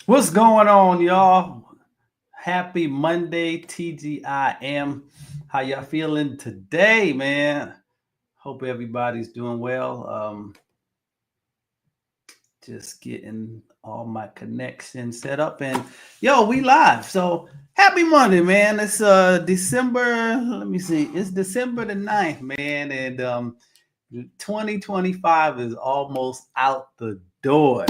What's going on, y'all? Happy Monday, TGIM. How y'all feeling today, man? Hope everybody's doing well. Just getting all my connections set up, and we live. So happy Monday, man. It's December. Let me see. It's December the 9th, man, and 2025 is almost out the door.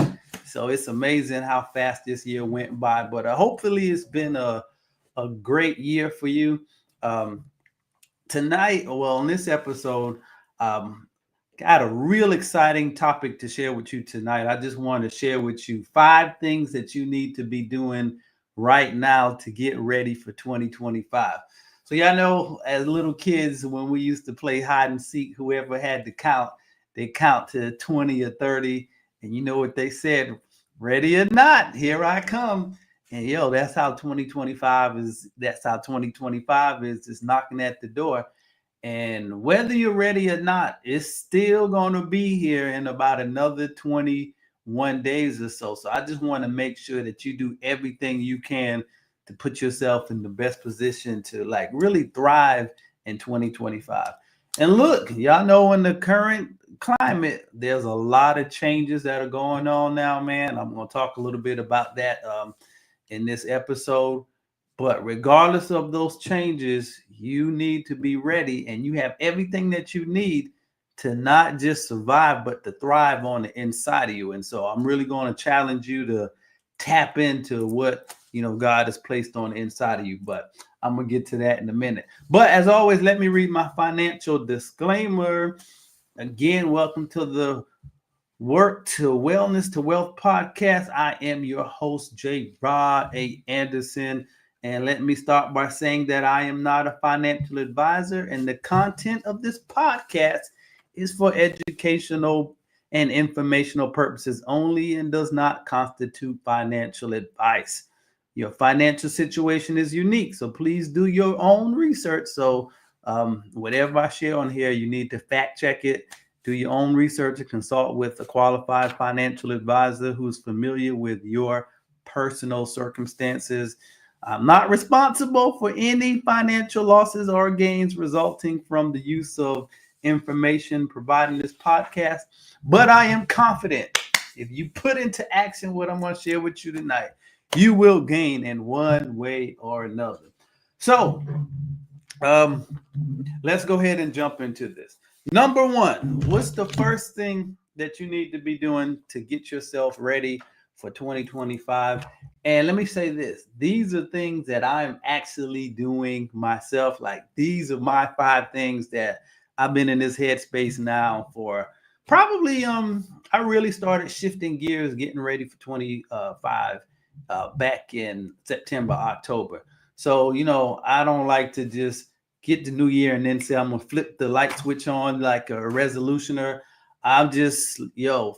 So it's amazing how fast this year went by. But hopefully, it's been a great year for you. Um, Tonight, well, in this episode, um, got a real exciting topic to share with you tonight. I just want to share with you 5 things that you need to be doing right now to get ready for 2025. So y'all know, as little kids, when we used to play hide and seek, whoever had to count, they count to 20 or 30, and you know what they said: ready or not, here I come. And that's how 2025 is. That's how 2025 is. It's knocking at the door. And whether you're ready or not, it's still going to be here in about another 21 days or so. So I just want to make sure that you do everything you can to put yourself in the best position to like really thrive in 2025. And look, y'all know, in the current climate, there's a lot of changes that are going on now, man. I'm going to talk a little bit about that in this episode. But regardless of those changes, you need to be ready, and you have everything that you need to not just survive, but to thrive on the inside of you. And so I'm really going to challenge you to tap into what God has placed on the inside of you. But I'm gonna get to that in a minute. But as always, let me read my financial disclaimer. Again, welcome to the Work to Wellness to Wealth podcast. I am your host, Jarod A. Anderson. And let me start by saying that I am not a financial advisor, and the content of this podcast is for educational and informational purposes only and does not constitute financial advice. Your financial situation is unique, so please do your own research. So, whatever I share on here, you need to fact check it, do your own research, and consult with a qualified financial advisor who's familiar with your personal circumstances. I'm not responsible for any financial losses or gains resulting from the use of information provided in this podcast, but I am confident if you put into action what I'm going to share with you tonight, you will gain in one way or another. So, um, let's go ahead and jump into this. Number one, what's the first thing that you need to be doing to get yourself ready for 2025? And let me say this: these are things that I'm actually doing myself. Like, these are my 5 things that I've been in this headspace now for probably I really started shifting gears, getting ready for 25 back in September, October. So, I don't like to just get the new year and then say I'm gonna flip the light switch on like a resolutioner. I'm just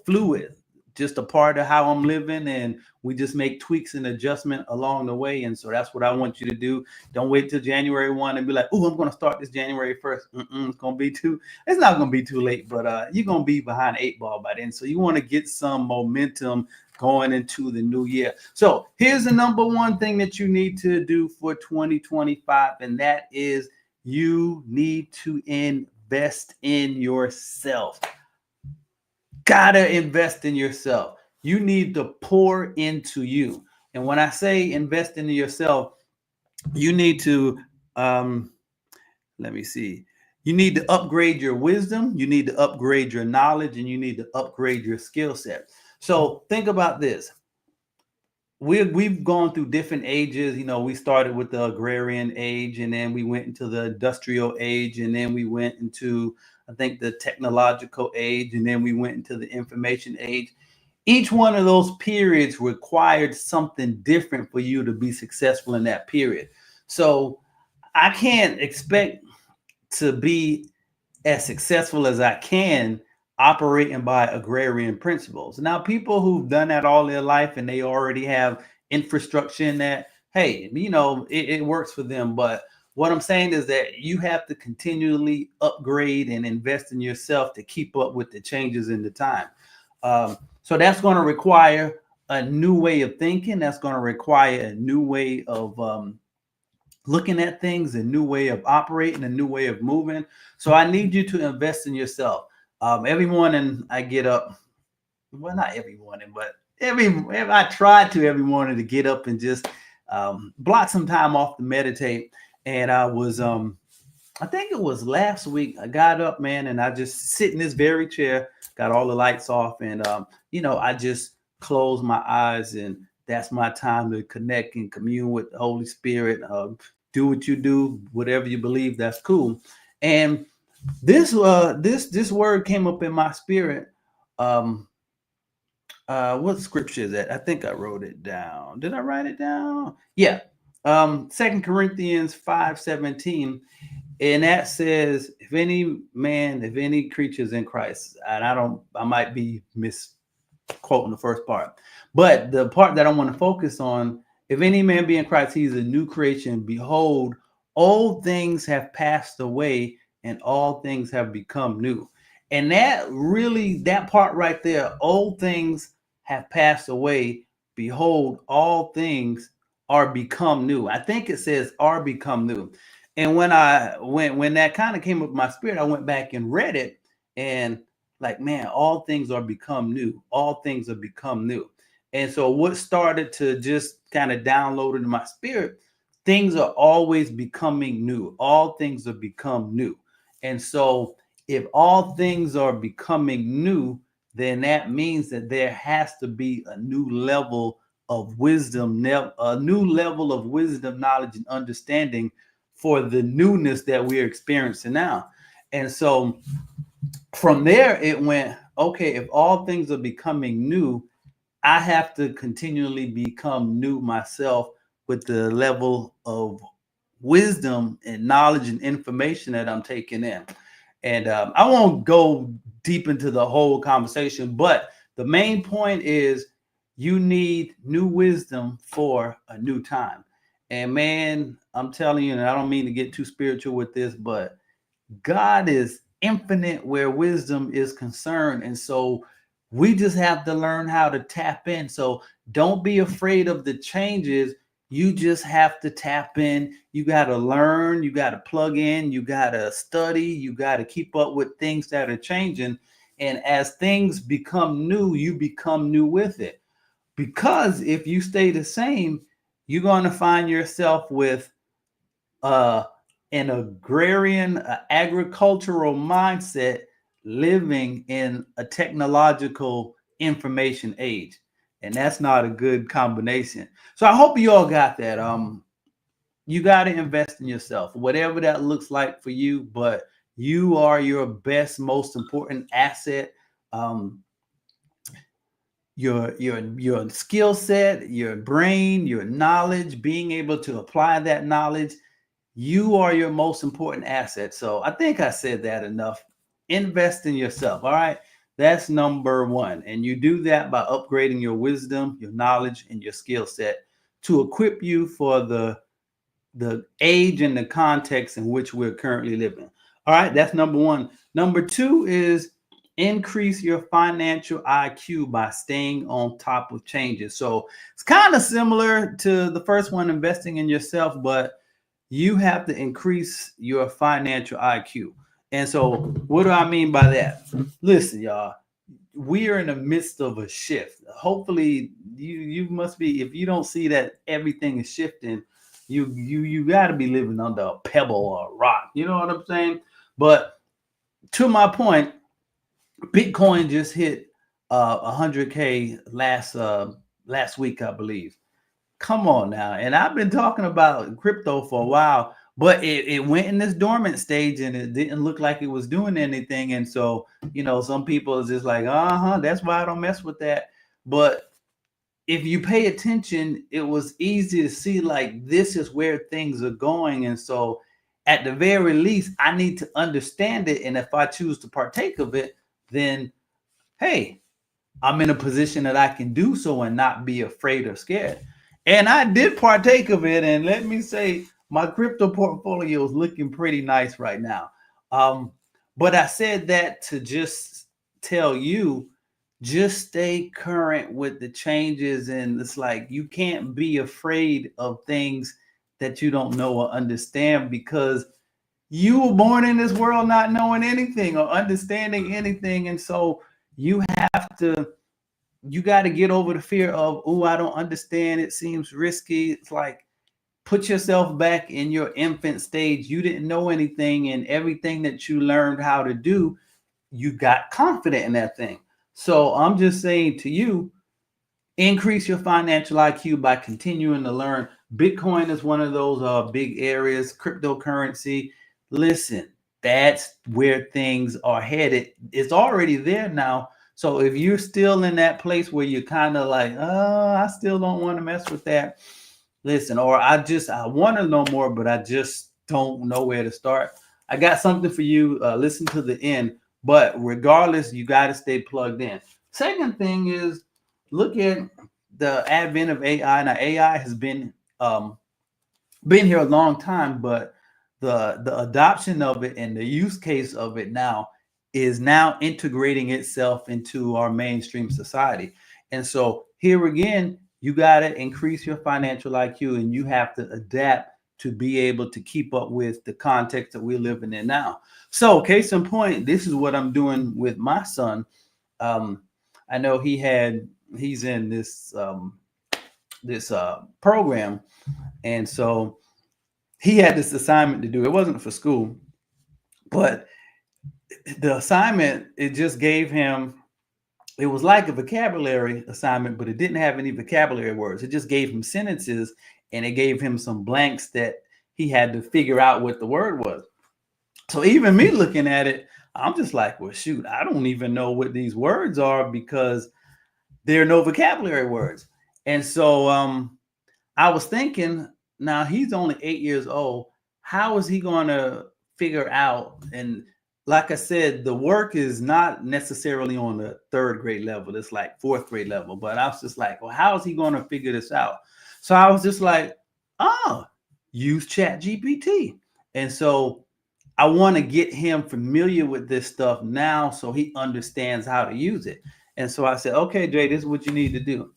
fluid, just a part of how I'm living, and we just make tweaks and adjustment along the way. And so that's what I want you to do. Don't wait till January 1 and be like, oh, I'm gonna start this January 1st. It's gonna be too. It's not gonna be too late, but you're gonna be behind 8 ball by then. So you want to get some momentum going into the new year. So here's the number one thing that you need to do for 2025, and that is you need to invest in yourself. Gotta invest in yourself. You need to pour into you. And when I say invest into yourself, you need to let me see. You need to upgrade your wisdom, you need to upgrade your knowledge, and you need to upgrade your skill set. So think about this. We've gone through different ages. We started with the agrarian age, and then we went into the industrial age, and then we went into, I think, the technological age, and then we went into the information age. Each one of those periods required something different for you to be successful in that period. So I can't expect to be as successful as I can operating by agrarian principles. Now, people who've done that all their life and they already have infrastructure in that, hey, it works for them. But what I'm saying is that you have to continually upgrade and invest in yourself to keep up with the changes in the time. So that's going to require a new way of thinking. That's going to require a new way of looking at things, a new way of operating, a new way of moving. So I need you to invest in yourself. Every morning I get up, well, not every morning, but I try to every morning to get up and just block some time off to meditate. And I think it was last week, I got up, man, and I just sit in this very chair, got all the lights off, and I just close my eyes, and that's my time to connect and commune with the Holy Spirit. Do what you do, whatever you believe, that's cool. And this word came up in my spirit. Um, what scripture is that? I think I wrote it down. Did I write it down? Yeah. 2 Corinthians 5:17. And that says, if any man, if any creatures in Christ, and I might be misquoting the first part, but the part that I want to focus on, if any man be in Christ, he's a new creation. Behold, old things have passed away and all things have become new. And that part right there, old things have passed away. Behold, all things are become new. I think it says are become new. And when that kind of came up in my spirit, I went back and read it, and like, man, all things are become new. All things have become new. And so what started to just kind of download into my spirit, things are always becoming new. All things have become new. And so if all things are becoming new, then that means that there has to be a new level of wisdom, a new level of wisdom, knowledge, and understanding for the newness that we're experiencing now. And so from there, it went, okay, if all things are becoming new, I have to continually become new myself with the level of wisdom and knowledge and information that I'm taking in. And I won't go deep into the whole conversation, but the main point is you need new wisdom for a new time. And man, I'm telling you, and I don't mean to get too spiritual with this, but God is infinite where wisdom is concerned. And so we just have to learn how to tap in. So don't be afraid of the changes. You just have to tap in. You got to learn. You got to plug in. You got to study. You got to keep up with things that are changing. And as things become new, you become new with it. Because if you stay the same, you're going to find yourself with uh, an agrarian, agricultural mindset living in a technological information age. And that's not a good combination. So I hope you all got that. You got to invest in yourself, whatever that looks like for you, but you are your best, most important asset. Um, your skill set, your brain, your knowledge, being able to apply that knowledge, you are your most important asset. So I think I said that enough. Invest in yourself. All right. That's number one. And you do that by upgrading your wisdom, your knowledge, and your skill set to equip you for the age and the context in which we're currently living. All right. That's number one. Number two is increase your financial IQ by staying on top of changes. So it's kind of similar to the first one, investing in yourself, but you have to increase your financial IQ. And so, what do I mean by that? Listen, y'all, we are in the midst of a shift. Hopefully, you must be. If you don't see that everything is shifting, you got to be living under a pebble or a rock. You know what I'm saying? But to my point, Bitcoin just hit 100K last week, I believe. Come on now. And I've been talking about crypto for a while, but it went in this dormant stage and it didn't look like it was doing anything. And so, some people is just like, that's why I don't mess with that. But if you pay attention, it was easy to see like this is where things are going. And so at the very least, I need to understand it. And if I choose to partake of it, then hey, I'm in a position that I can do so and not be afraid or scared. And I did partake of it. And let me say, my crypto portfolio is looking pretty nice right now. But I said that to just tell you just stay current with the changes. And it's like you can't be afraid of things that you don't know or understand, because you were born in this world not knowing anything or understanding anything. And so you have to, you got to get over the fear of, oh, I don't understand, it seems risky. It's like, put yourself back in your infant stage. You didn't know anything, and everything that you learned how to do, you got confident in that thing. So I'm just saying to you, increase your financial IQ by continuing to learn. Bitcoin is one of those big areas, cryptocurrency. Listen, that's where things are headed. It's already there now. So if you're still in that place where you're kind of like, oh, I still don't want to mess with that. Listen, or I want to know more, but I just don't know where to start. I got something for you. Listen to the end. But regardless, you got to stay plugged in. Second thing is, look at the advent of AI. Now, AI has been here a long time, but the adoption of it and the use case of it now is now integrating itself into our mainstream society. And so here again, you got to increase your financial IQ, and you have to adapt to be able to keep up with the context that we're living in now. So, case in point, this is what I'm doing with my son. Um, I know he's in this program, and so he had this assignment to do. It wasn't for school, but the assignment, it just gave him, it was like a vocabulary assignment, but it didn't have any vocabulary words. It just gave him sentences, and it gave him some blanks that he had to figure out what the word was. So even me looking at it, I'm just like, well, shoot, I don't even know what these words are, because there are no vocabulary words. And so I was thinking, now he's only 8 years old. How is he going to figure out? And like I said, the work is not necessarily on the third grade level. It's like fourth grade level. But I was just like, well, how is he going to figure this out? So I was just like, oh, use Chat GPT. And so I want to get him familiar with this stuff now so he understands how to use it. And so I said, okay, Jay, this is what you need to do.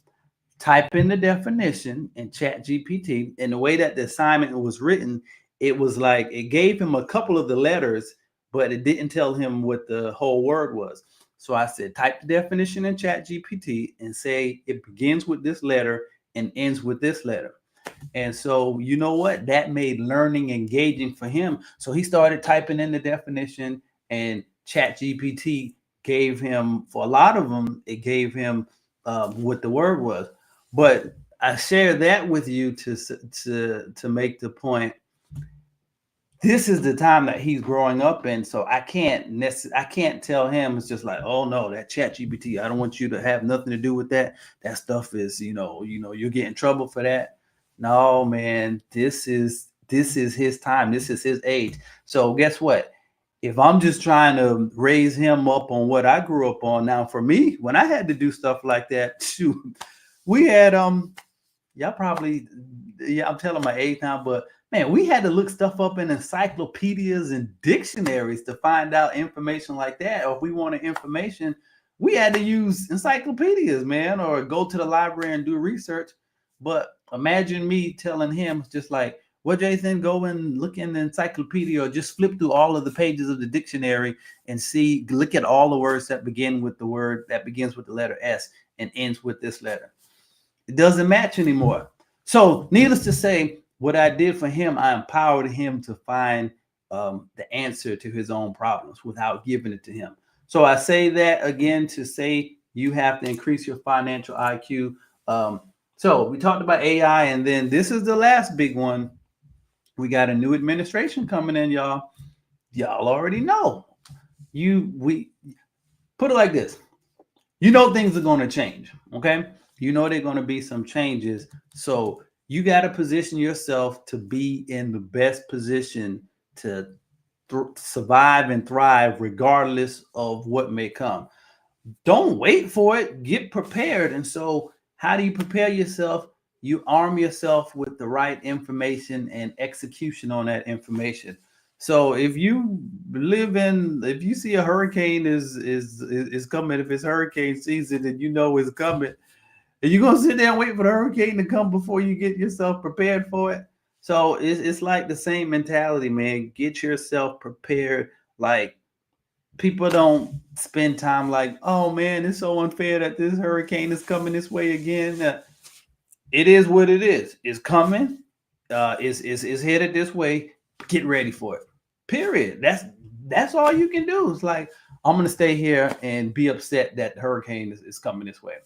Type in the definition in Chat GPT. And the way that the assignment was written, it was like it gave him a couple of the letters, but it didn't tell him what the whole word was. So I said, type the definition in Chat GPT and say it begins with this letter and ends with this letter. And so, you know what? That made learning engaging for him. So he started typing in the definition, and Chat GPT gave him, for a lot of them, it gave him what the word was. But I share that with you to make the point. This is the time that he's growing up in, so I can't tell him. It's just like, oh no, that Chat GPT, I don't want you to have nothing to do with that. That stuff is, you'll get in trouble for that. No, man, this is his time. This is his age. So guess what? If I'm just trying to raise him up on what I grew up on, now for me, when I had to do stuff like that, shoot, we had y'all probably, yeah, I'm telling my age now, but man, we had to look stuff up in encyclopedias and dictionaries to find out information like that. Or if we wanted information, we had to use encyclopedias, man, or go to the library and do research. But imagine me telling him just like, well, Jason, go and look in the encyclopedia, or just flip through all of the pages of the dictionary and look at all the words that begin with the word that begins with the letter S and ends with this letter. It doesn't match anymore. So, needless to say, what I did for him, I empowered him to find the answer to his own problems without giving it to him. So, I say that again to say you have to increase your financial IQ. So, we talked about AI, and then this is the last big one. We got a new administration coming in, y'all. Y'all already know. We put it like this. You know things are going to change, okay? You know there are going to be some changes. So you got to position yourself to be in the best position to survive and thrive regardless of what may come. Don't wait for it. Get prepared. And so how do you prepare yourself? You arm yourself with the right information and execution on that information. So if you see a hurricane is coming, if it's hurricane season and you know it's coming, are you gonna sit there and wait for the hurricane to come before you get yourself prepared for it? So it's like the same mentality, man. Get yourself prepared. Like, people don't spend time like, oh man, it's so unfair that this hurricane is coming this way again. It is what it is. It's coming. It's headed this way. Get ready for it. Period. That's all you can do. It's like, I'm gonna stay here and be upset that the hurricane is coming this way.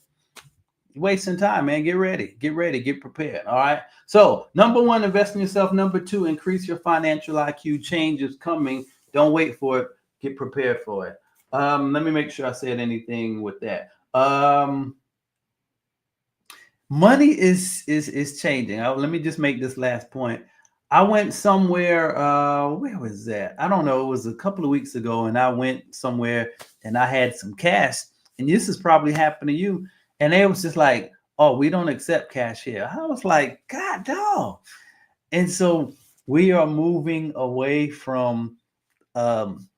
You're wasting time, man. Get ready. Get ready. Get prepared. All right. So, number one, invest in yourself. Number two, increase your financial IQ. Change is coming. Don't wait for it. Get prepared for it. Let me make sure I said anything with that. Money is changing. Let me just make this last point. I went somewhere. Where was that? I don't know. It was a couple of weeks ago, and I went somewhere and I had some cash. And this has probably happened to you. And they was just like, "Oh, we don't accept cash here." I was like, "God, dog!" And so we are moving away from um,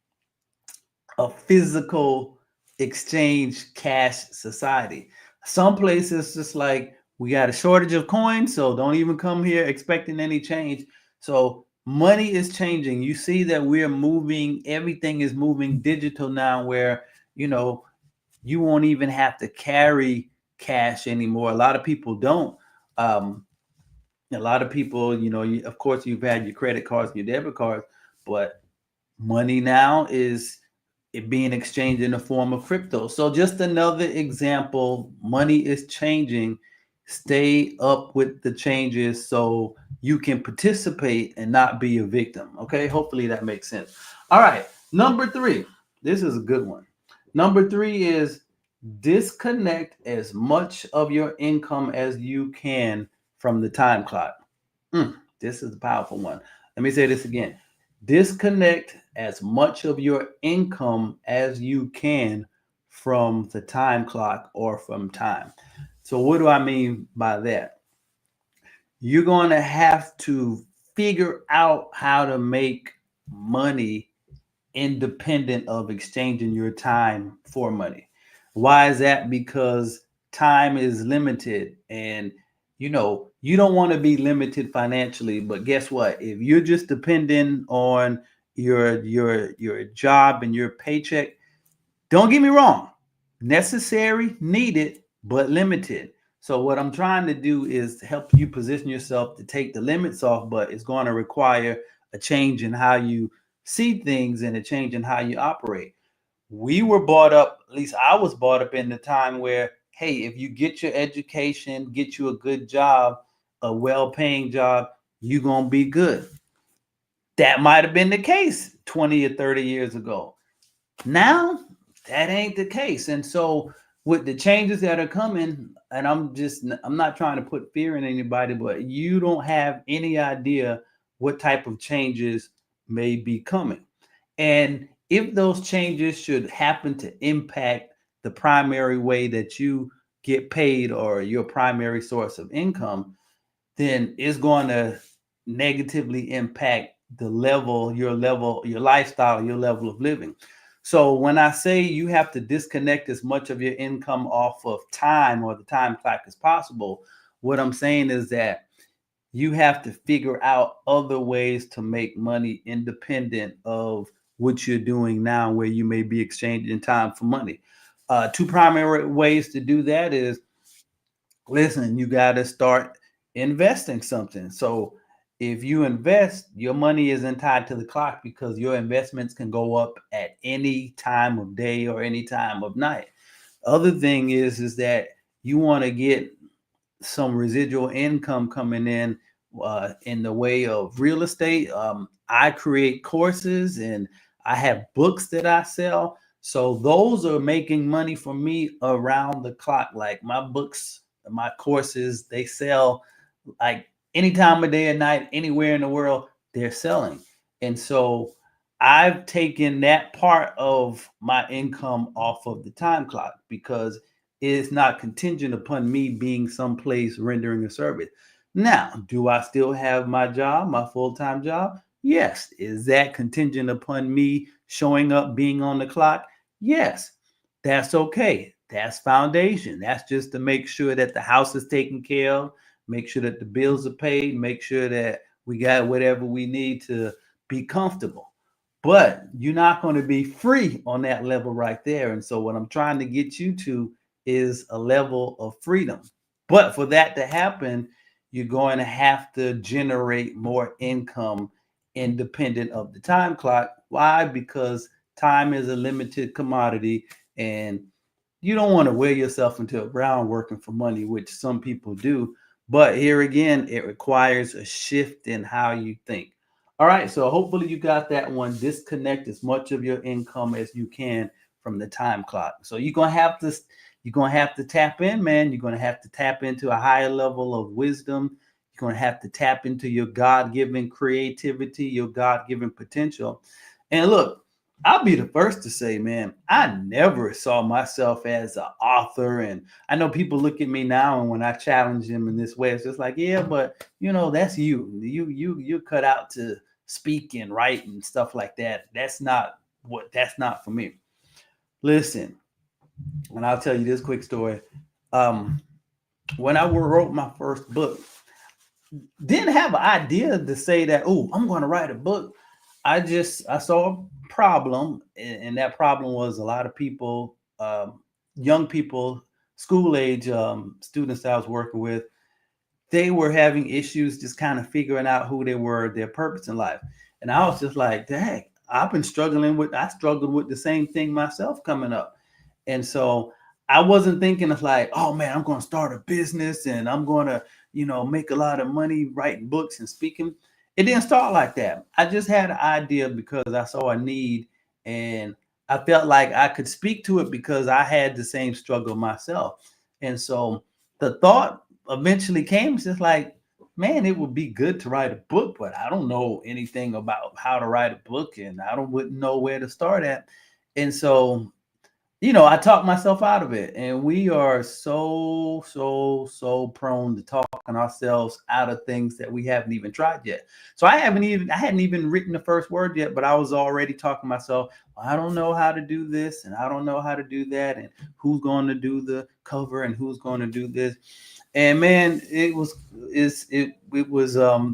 a physical exchange cash society. Some places just like, we got a shortage of coins, so don't even come here expecting any change. So money is changing. You see that we're moving, everything is moving digital now, where you know you won't even have to carry cash anymore. A lot of people don't. Um, a lot of people, of course, you've had your credit cards, your debit cards, but money now is it being exchanged in the form of crypto. So just another example, money is changing. Stay up with the changes so you can participate and not be a victim. Okay, hopefully that makes sense. All right, number three. This is a good one. Number three is disconnect as much of your income as you can from the time clock. This is a powerful one. Let me say this again. Disconnect as much of your income as you can from the time clock or from time. So, what do I mean by that? You're going to have to figure out how to make money independent of exchanging your time for money. Why is that? Because time is limited, and you don't want to be limited financially, but guess what? If you're just dependent on your job and your paycheck, don't get me wrong, necessary, needed, but limited. So what I'm trying to do is help you position yourself to take the limits off, but it's going to require a change in how you see things and a change in how you operate. We were brought up, at least I was brought up in the time where, hey, if you get your education, get you a good job, a well-paying job, you're going to be good. That might have been the case 20 or 30 years ago. Now, that ain't the case. And so with the changes that are coming, and I'm not trying to put fear in anybody, but you don't have any idea what type of changes may be coming. And if those changes should happen to impact the primary way that you get paid or your primary source of income, then it's going to negatively impact your lifestyle, your level of living. So when I say you have to disconnect as much of your income off of time or the time clock as possible, what I'm saying is that you have to figure out other ways to make money independent of what you're doing now, where you may be exchanging time for money. Two primary ways to do that is, listen, you got to start investing something. So if you invest, your money isn't tied to the clock because your investments can go up at any time of day or any time of night. Other thing is that you want to get some residual income coming in the way of real estate. I create courses and I have books that I sell. So those are making money for me around the clock. Like my books, my courses, they sell like any time of day or night, anywhere in the world, they're selling. And so I've taken that part of my income off of the time clock because it's not contingent upon me being someplace rendering a service. Now, do I still have my job, my full time job? Yes. Is that contingent upon me showing up, being on the clock? Yes. That's okay. That's foundation. That's just to make sure that the house is taken care of, make sure that the bills are paid, make sure that we got whatever we need to be comfortable. But you're not going to be free on that level right there. And so, what I'm trying to get you to is a level of freedom. But for that to happen, you're going to have to generate more income independent of the time clock. Why? Because time is a limited commodity, and you don't want to wear yourself into a ground working for money, which some people do. But here again, it requires a shift in how you think. All right, so hopefully you got that one. Disconnect as much of your income as you can from the time clock. So you're gonna have to tap in, man. You're gonna have to tap into a higher level of wisdom. You're gonna have to tap into your God-given creativity, your God-given potential. And look, I'll be the first to say, man, I never saw myself as an author. And I know people look at me now, and when I challenge them in this way, it's just like, yeah, but that's you. You're cut out to speak and write and stuff like that. That's not for me. Listen, and I'll tell you this quick story. Um, when I wrote my first book, didn't have an idea to say that, oh, I'm going to write a book. I saw a problem, and that problem was a lot of people, young people, school age students that I was working with, they were having issues just kind of figuring out who they were, their purpose in life. And I was just like, dang, I struggled with the same thing myself coming up. And so I wasn't thinking of like, oh man, I'm going to start a business and I'm going to, make a lot of money writing books and speaking. It didn't start like that. I just had an idea because I saw a need, and I felt like I could speak to it because I had the same struggle myself. And so the thought eventually came, it's just like, man, it would be good to write a book, but I don't know anything about how to write a book, and wouldn't know where to start at. And so I talked myself out of it. And we are so, so, so prone to talking ourselves out of things that we haven't even tried yet. So I hadn't even written the first word yet, but I was already talking to myself, well, I don't know how to do this, and I don't know how to do that, and who's going to do the cover, and who's going to do this. And man, it was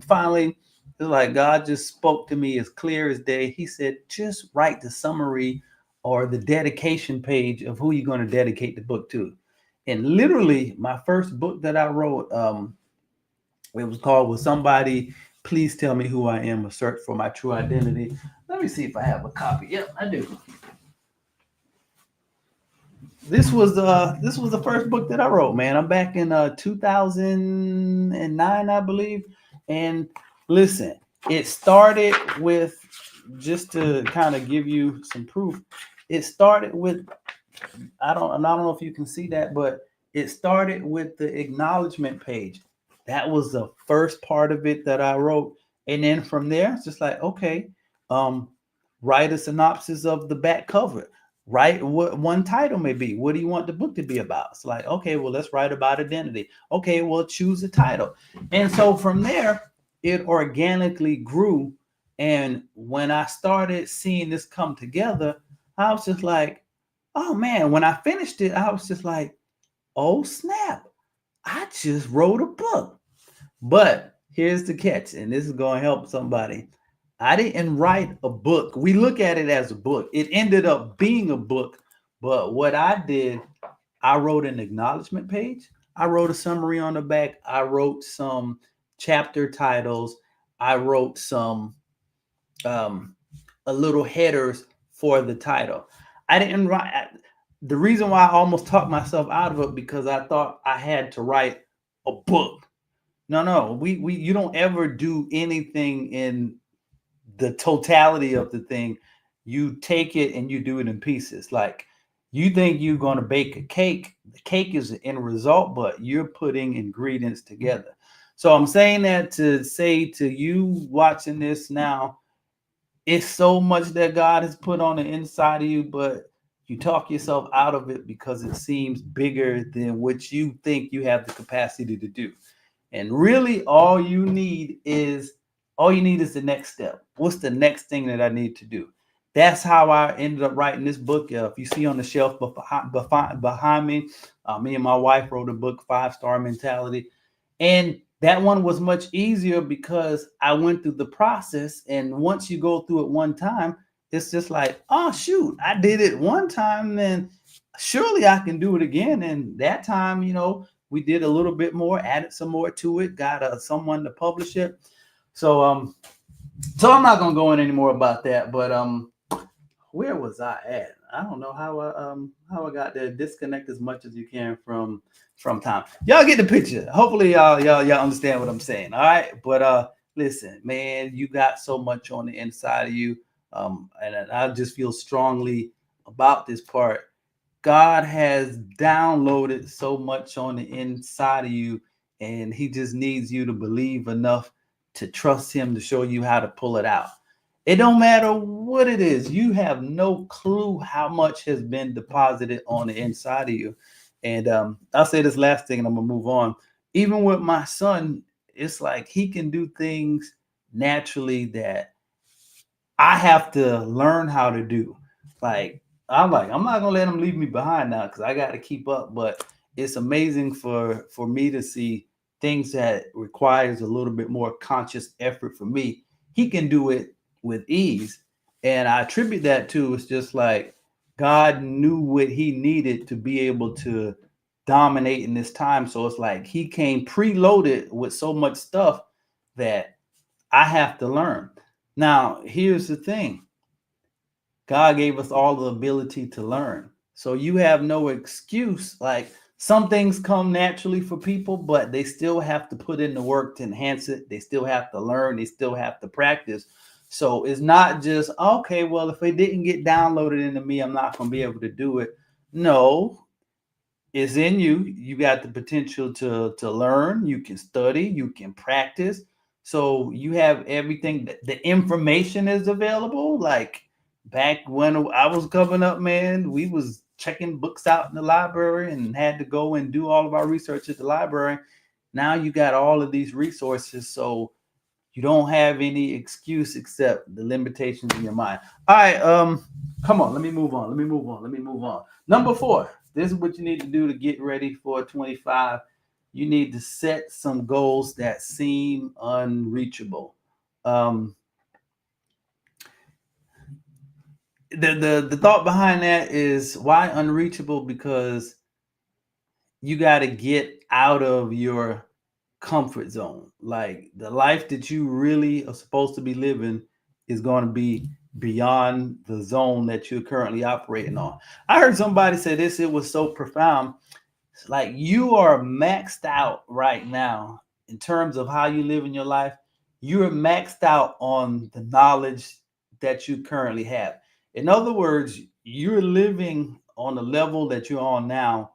finally, it's like God just spoke to me as clear as day. He said, just write the summary or the dedication page of who you're going to dedicate the book to. And literally, my first book that I wrote, it was called "Will Somebody Please Tell Me Who I Am? A Search for My True Identity." Let me see if I have a copy. Yep, I do. This was the first book that I wrote, man. I'm back in 2009, I believe. And listen, it started with, just to kind of give you some proof. It started with, I don't know if you can see that, but it started with the acknowledgement page. That was the first part of it that I wrote. And then from there, it's just like, okay, um, write a synopsis of the back cover. Write what one title may be. What do you want the book to be about? It's like, okay, well, let's write about identity. Okay, well, choose a title. And so from there, it organically grew. And when I started seeing this come together, I was just like, oh man, when I finished it, I was just like, oh snap, I just wrote a book. But here's the catch, and this is going to help somebody. I didn't write a book. We look at it as a book. It ended up being a book. But what I did, I wrote an acknowledgement page. I wrote a summary on the back. I wrote some chapter titles. I wrote some um, a little headers for the title. I didn't write. The reason why I almost talked myself out of it, because I thought I had to write a book. No. We you don't ever do anything in the totality of the thing. You take it and you do it in pieces. Like, you think you're going to bake a cake. The cake is the end result, but you're putting ingredients together. So I'm saying that to say to you watching this now, it's so much that God has put on the inside of you, but you talk yourself out of it because it seems bigger than what you think you have the capacity to do. And really, all you need is All you need is the next step. What's the next thing that I need to do? That's how I ended up writing this book. If you see on the shelf behind me, me and my wife wrote a book, 5 Star Mentality. And that one was much easier because I went through the process. And once you go through it one time, it's just like, oh, shoot, I did it one time, then surely I can do it again. And that time, we did a little bit more, added some more to it, got someone to publish it. So, so I'm not gonna go in any more about that. But where was I at? I don't know how I got there. Disconnect as much as you can from time. Y'all get the picture. Hopefully y'all understand what I'm saying. All right. But listen, man, you got so much on the inside of you. And I just feel strongly about this part. God has downloaded so much on the inside of you, and He just needs you to believe enough to trust Him to show you how to pull it out. It don't matter what it is. You have no clue how much has been deposited on the inside of you. And I'll say this last thing, and I'm gonna move on. Even with my son, it's like he can do things naturally that I have to learn how to do. Like I'm not gonna let him leave me behind now because I got to keep up. But it's amazing for me to see things that requires a little bit more conscious effort for me. He can do it with ease, and I attribute that to it's just like God knew what He needed to be able to dominate in this time. So it's like He came preloaded with so much stuff that I have to learn. Now, here's the thing. God gave us all the ability to learn. So you have no excuse. Like some things come naturally for people, but they still have to put in the work to enhance it. They still have to learn. They still have to practice. So it's not just, okay, well, if it didn't get downloaded into me, I'm not going to be able to do it. No, it's in you. You got the potential to learn. You can study. You can practice. So you have everything. The information is available. Like back when I was coming up, man, we was checking books out in the library and had to go and do all of our research at the library. Now you got all of these resources, so you don't have any excuse except the limitations in your mind. All right, come on, let me move on. Number 4, this is what you need to do to get ready for 25. You need to set some goals that seem unreachable. Um, the thought behind that is why unreachable? Because you got to get out of your comfort zone. Like the life that you really are supposed to be living is going to be beyond the zone that you're currently operating on. I heard somebody say this, it was so profound. It's like you are maxed out right now in terms of how you live in your life. You're maxed out on the knowledge that you currently have. In other words, you're living on the level that you're on now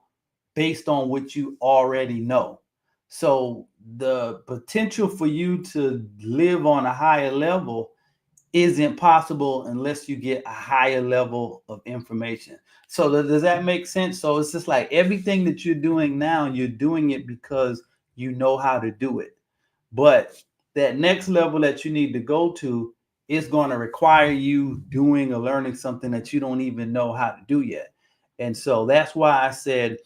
based on what you already know. So the potential for you to live on a higher level isn't possible unless you get a higher level of information. So does that make sense? So it's just like everything that you're doing now, you're doing it because you know how to do it. But that next level that you need to go to is going to require you doing or learning something that you don't even know how to do yet. And so that's why I said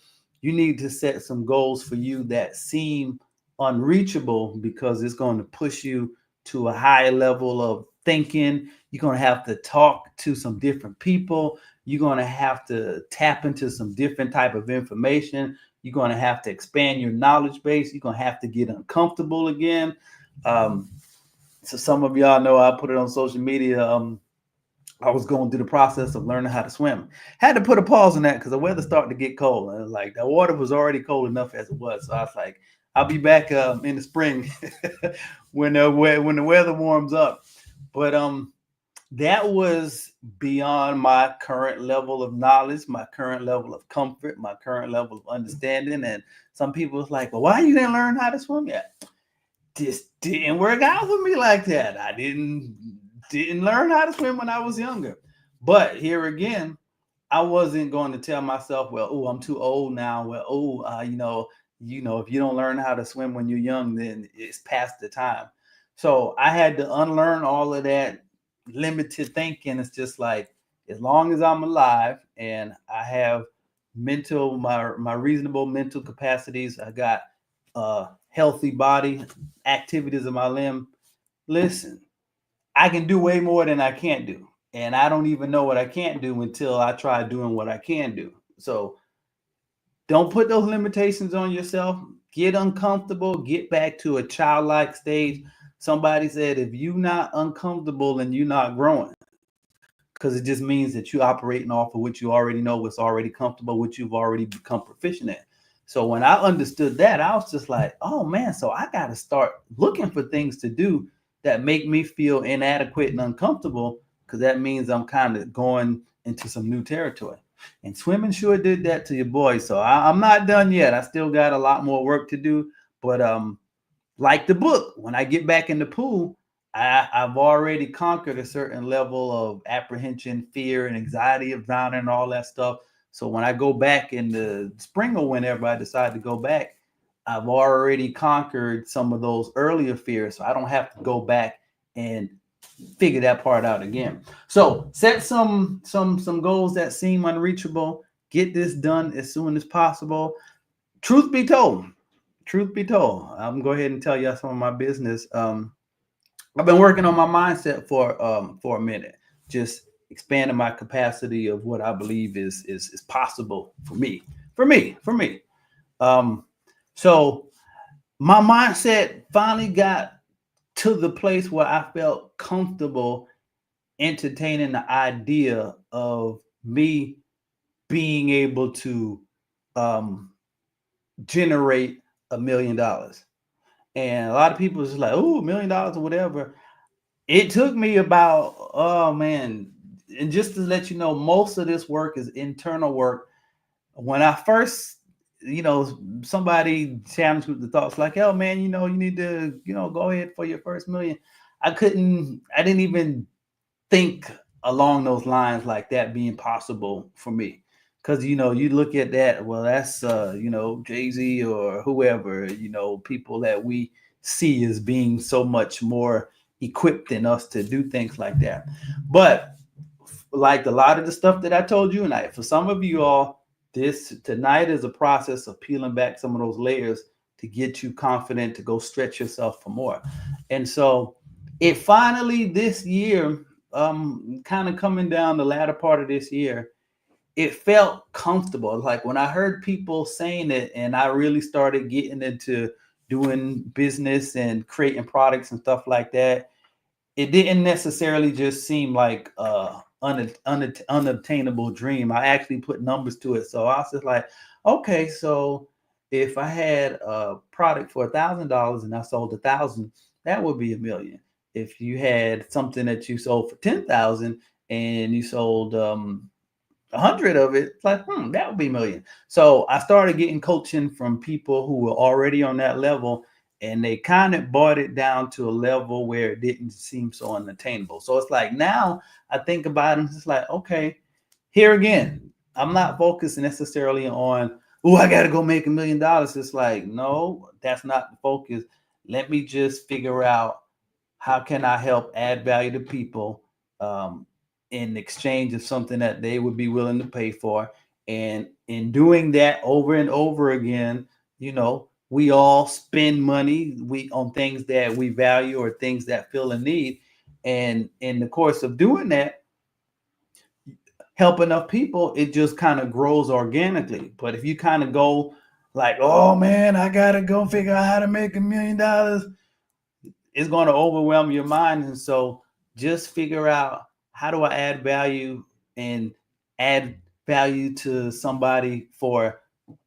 you need to set some goals for you that seem unreachable because it's going to push you to a higher level of thinking. You're going to have to talk to some different people. You're going to have to tap into some different type of information. You're going to have to expand your knowledge base. You're going to have to get uncomfortable again. Um, so some of y'all know I put it on social media. I was going through the process of learning how to swim. Had to put a pause on that because the weather started to get cold. And like the water was already cold enough as it was. So I was like, I'll be back in the spring when the weather warms up. But that was beyond my current level of knowledge, my current level of comfort, my current level of understanding. And some people was like, well, why you didn't learn how to swim yet? This didn't work out for me like that. I didn't learn how to swim when I was younger. But here again, I wasn't going to tell myself, well, oh, I'm too old now. Well, if you don't learn how to swim when you're young, then it's past the time. So I had to unlearn all of that limited thinking. It's just like, as long as I'm alive and I have my reasonable mental capacities, I got a healthy body, activities of my limb. Listen, I can do way more than I can't do. And I don't even know what I can't do until I try doing what I can do. So don't put those limitations on yourself. Get uncomfortable, get back to a childlike stage. Somebody said, if you're not uncomfortable and you're not growing, because it just means that you're operating off of what you already know, what's already comfortable, what you've already become proficient at. So when I understood that, I was just like, oh man, so I got to start looking for things to do that make me feel inadequate and uncomfortable, because that means I'm kind of going into some new territory. And swimming sure did that to your boy. So I'm not done yet. I still got a lot more work to do. But like the book, when I get back in the pool, I've already conquered a certain level of apprehension, fear, and anxiety of drowning and all that stuff. So when I go back in the spring or whenever I decide to go back, I've already conquered some of those earlier fears. So I don't have to go back and figure that part out again. So set some goals that seem unreachable. Get this done as soon as possible. Truth be told, I'm gonna go ahead and tell you some of my business. I've been working on my mindset for a minute, just expanding my capacity of what I believe is possible for me. Um, so my mindset finally got to the place where I felt comfortable entertaining the idea of me being able to um, generate $1 million. And a lot of people is just like, oh, $1 million or whatever. It took me about, oh man, and just to let you know, most of this work is internal work. When I first, somebody challenged with the thoughts like, oh man, you need to, go ahead for your first million. I didn't even think along those lines, like that being possible for me. Because you look at that, well, that's Jay-Z or whoever, people that we see as being so much more equipped than us to do things like that. But like a lot of the stuff that I told you tonight, for some of you all, this tonight is a process of peeling back some of those layers to get you confident to go stretch yourself for more. And so it finally this year, kind of coming down the latter part of this year, it felt comfortable. Like when I heard people saying it and I really started getting into doing business and creating products and stuff like that, it didn't necessarily just seem like unobtainable dream. I actually put numbers to it. So I was just like, okay, so if I had a product for $1,000 and I sold 1,000, that would be 1 million. If you had something that you sold for 10,000 and you sold 100 of it, it's like, that would be 1 million. So I started getting coaching from people who were already on that level, and they kind of brought it down to a level where it didn't seem so unattainable. So it's like now I think about it, it's like, okay, here again, I'm not focused necessarily on, oh, I got to go make $1 million. It's like, no, that's not the focus. Let me just figure out how can I help add value to people in exchange of something that they would be willing to pay for. And in doing that over and over again, we all spend money on things that we value or things that fill a need. And in the course of doing that, help enough people, it just kind of grows organically. But if you kind of go like, oh man, I gotta go figure out how to make $1 million, it's going to overwhelm your mind. And so just figure out, how do I add value and add value to somebody for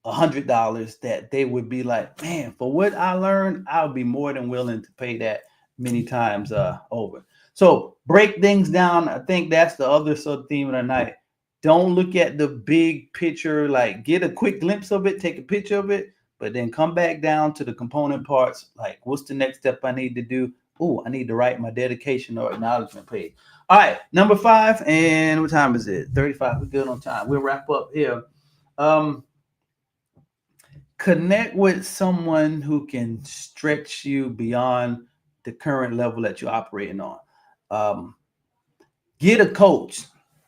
$100 that they would be like, man, for what I learned, I'll be more than willing to pay that many times over. So break things down. I think that's the other sub theme of the night. Don't look at the big picture, like get a quick glimpse of it, take a picture of it, but then come back down to the component parts. Like, what's the next step I need to do? Oh, I need to write my dedication or acknowledgement page. All right, number 5. And what time is it? 35. We're good on time. We'll wrap up here. Connect with someone who can stretch you beyond the current level that you're operating on. Um, get a coach.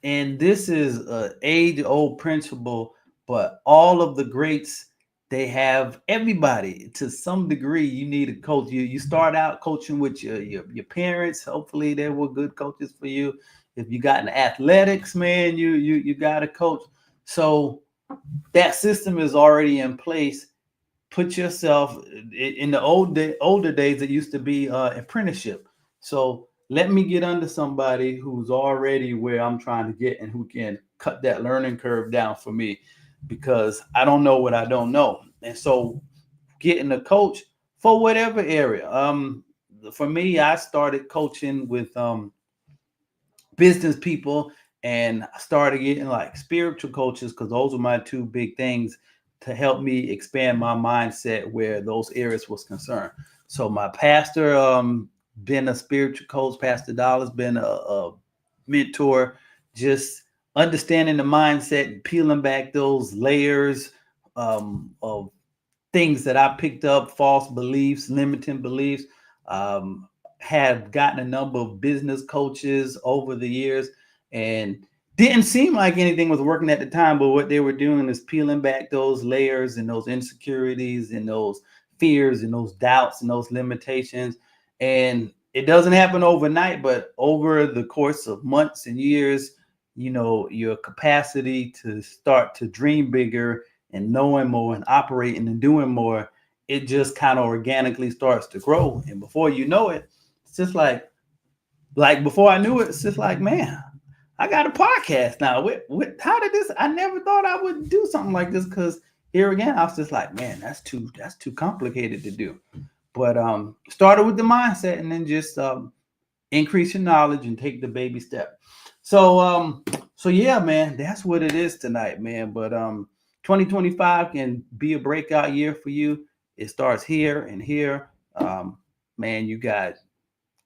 And this is a age old principle, but all of the greats, they have everybody to some degree. You need a coach. You start out coaching with your parents. Hopefully they were good coaches for you. If you got in athletics, man, you got a coach. So that system is already in place. Put yourself in the older days. It used to be apprenticeship. So let me get under somebody who's already where I'm trying to get and who can cut that learning curve down for me, because I don't know what I don't know. And so getting a coach for whatever area. For me, I started coaching with business people, and I started getting like spiritual coaches, because those are my two big things to help me expand my mindset where those areas was concerned. So my pastor, been a spiritual coach. Pastor Dollar's been a mentor, just understanding the mindset, peeling back those layers of things that I picked up, false beliefs, limiting beliefs. Um, have gotten a number of business coaches over the years, and didn't seem like anything was working at the time. But what they were doing is peeling back those layers and those insecurities and those fears and those doubts and those limitations. And it doesn't happen overnight, but over the course of months and years, your capacity to start to dream bigger and knowing more and operating and doing more, it just kind of organically starts to grow. And before you know it, it's just like before I knew it, it's just like, man, I got a podcast now. How did this? I never thought I would do something like this, because here again, I was just like, man, that's too complicated to do. But started with the mindset, and then just increase your knowledge and take the baby step. So yeah, man, that's what it is tonight, man. But 2025 can be a breakout year for you. It starts here and here. Man, you got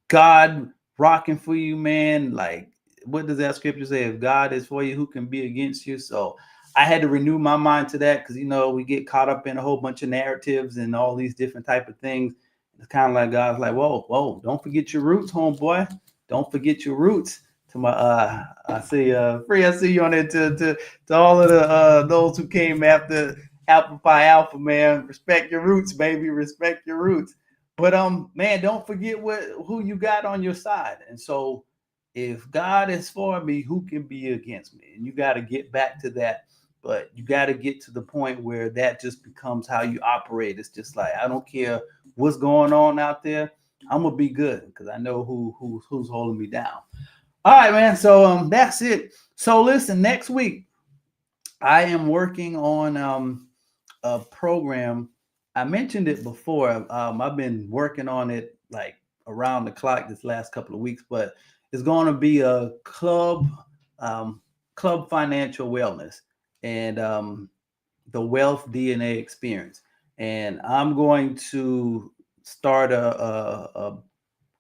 God rocking for you, man. Like, what does that scripture say? If God is for you, who can be against you? So I had to renew my mind to that, because we get caught up in a whole bunch of narratives and all these different type of things. It's kind of like God's like, whoa, don't forget your roots, homeboy. Don't forget your roots. To my I see Free, I see you on there, to all of the those who came after Alpha Phi Alpha, man. Respect your roots, baby. Respect your roots. But man, don't forget who you got on your side. And so if God is for me, who can be against me? And you got to get back to that. But you got to get to the point where that just becomes how you operate. It's just like, I don't care what's going on out there. I'm gonna be good, because I know who's holding me down. All right, man. So that's it. So listen, next week I am working on a program. I mentioned it before. I've been working on it like around the clock this last couple of weeks, but it's going to be a club financial wellness, and the wealth DNA experience. And I'm going to start a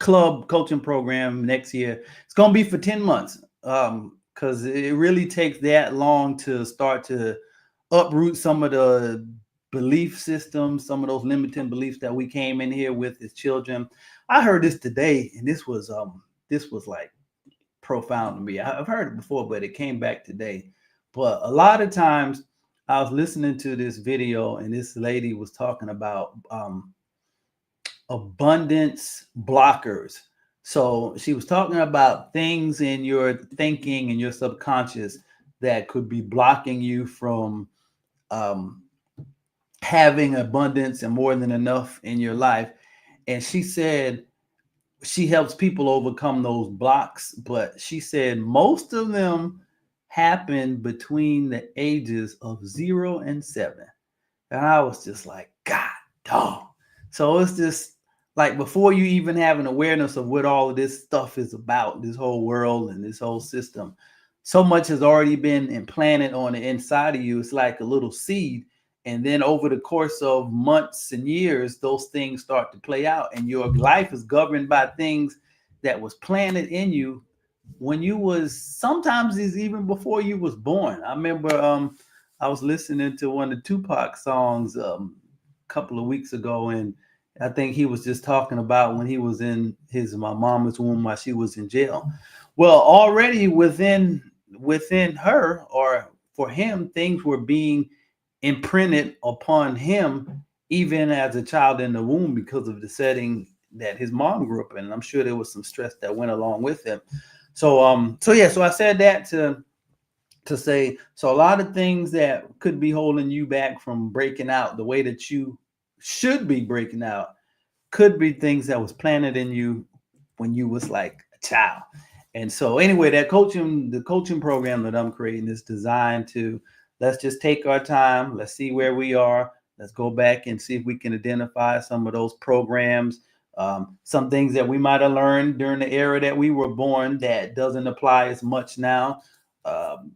club coaching program next year. It's going to be for 10 months, because it really takes that long to start to uproot some of the belief systems, some of those limiting beliefs that we came in here with as children. I heard this today, and this was like profound to me. I've heard it before, but it came back today. But a lot of times I was listening to this video, and this lady was talking about abundance blockers. So she was talking about things in your thinking and your subconscious that could be blocking you from um, having abundance and more than enough in your life. And she said she helps people overcome those blocks, but she said most of them happen between the ages of 0 and 7. And I was just like, God, dog. So it's just like, before you even have an awareness of what all of this stuff is about, this whole world and this whole system, so much has already been implanted on the inside of you. It's like a little seed. And then over the course of months and years, those things start to play out. And your life is governed by things that was planted in you when you was, sometimes is even before you was born. I remember I was listening to one of the Tupac songs a couple of weeks ago, and I think he was just talking about when he was in his my mama's womb while she was in jail. Well, already within her or for him, things were being imprinted upon him even as a child in the womb because of the setting that his mom grew up in. And I'm sure there was some stress that went along with him. So yeah, so I said that to say, so a lot of things that could be holding you back from breaking out the way that you should be breaking out could be things that was planted in you when you was like a child. And so anyway, the coaching program that I'm creating is designed to, let's just take our time, let's see where we are, let's go back and see if we can identify some of those programs, some things that we might have learned during the era that we were born that doesn't apply as much now. um,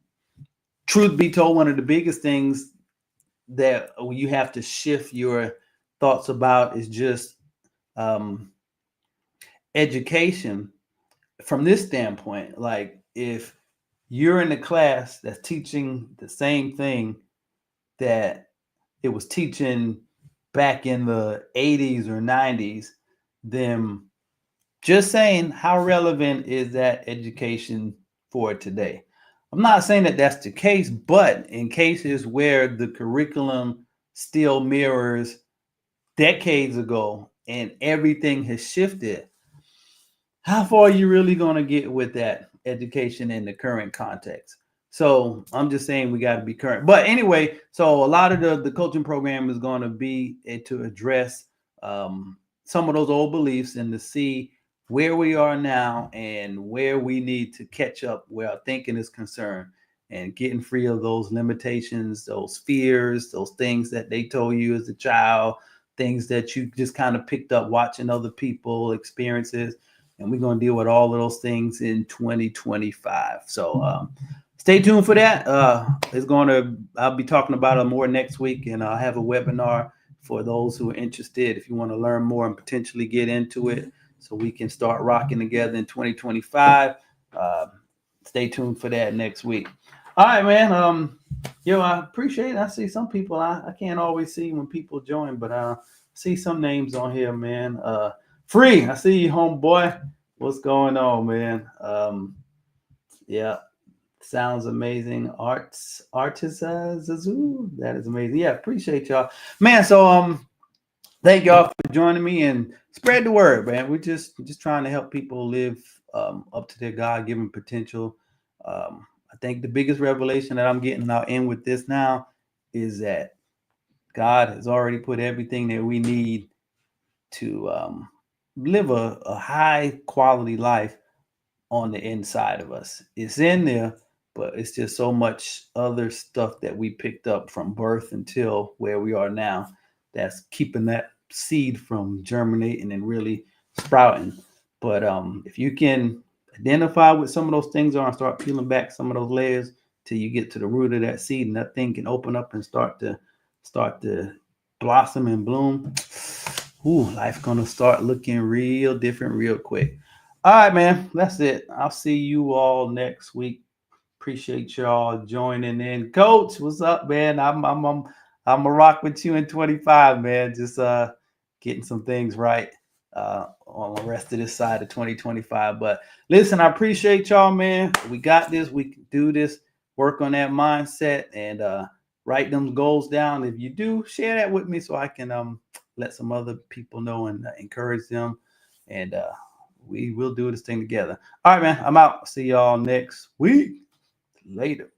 Truth be told, one of the biggest things that you have to shift your thoughts about is just um, education from this standpoint. Like, if you're in a class that's teaching the same thing that it was teaching back in the 80s or 90s, then just saying, how relevant is that education for today? I'm not saying that that's the case, but in cases where the curriculum still mirrors decades ago and everything has shifted, how far are you really going to get with that education in the current context? So I'm just saying we got to be current. But anyway, so a lot of the coaching program is going to be to address some of those old beliefs and to see where we are now and where we need to catch up where our thinking is concerned, and getting free of those limitations, those fears, those things that they told you as a child, things that you just kind of picked up watching other people experiences. And we're going to deal with all of those things in 2025. So stay tuned for that. I'll be talking about it more next week, and I'll have a webinar for those who are interested. If you want to learn more and potentially get into it, so we can start rocking together in 2025. Uh, Stay tuned for that next week. All right, man. I appreciate it. I see some people. I can't always see when people join, but see some names on here, man. Free. I see you, homeboy. What's going on, man? Yeah, sounds amazing. Artisazazu. That is amazing. Yeah, appreciate y'all, man. So thank y'all for joining me and spread the word, man. We're just trying to help people live up to their God-given potential. I think the biggest revelation that I'm getting, and I'll end with this now, is that God has already put everything that we need to live a high quality life on the inside of us. It's in there, but it's just so much other stuff that we picked up from birth until where we are now that's keeping that seed from germinating and really sprouting. But if you can identify what some of those things are and start peeling back some of those layers till you get to the root of that seed, and that thing can open up and start to blossom and bloom, life gonna start looking real different real quick. All right, man. That's it. I'll see you all next week. Appreciate y'all joining in. Coach, what's up, man? I'm a rock with you in 25, man. Just getting some things right on the rest of this side of 2025. But listen, I appreciate y'all, man. We got this. We can do this. Work on that mindset and write them goals down. If you do, share that with me so I can let some other people know and encourage them. And we will do this thing together. All right, man. I'm out. See y'all next week. Later.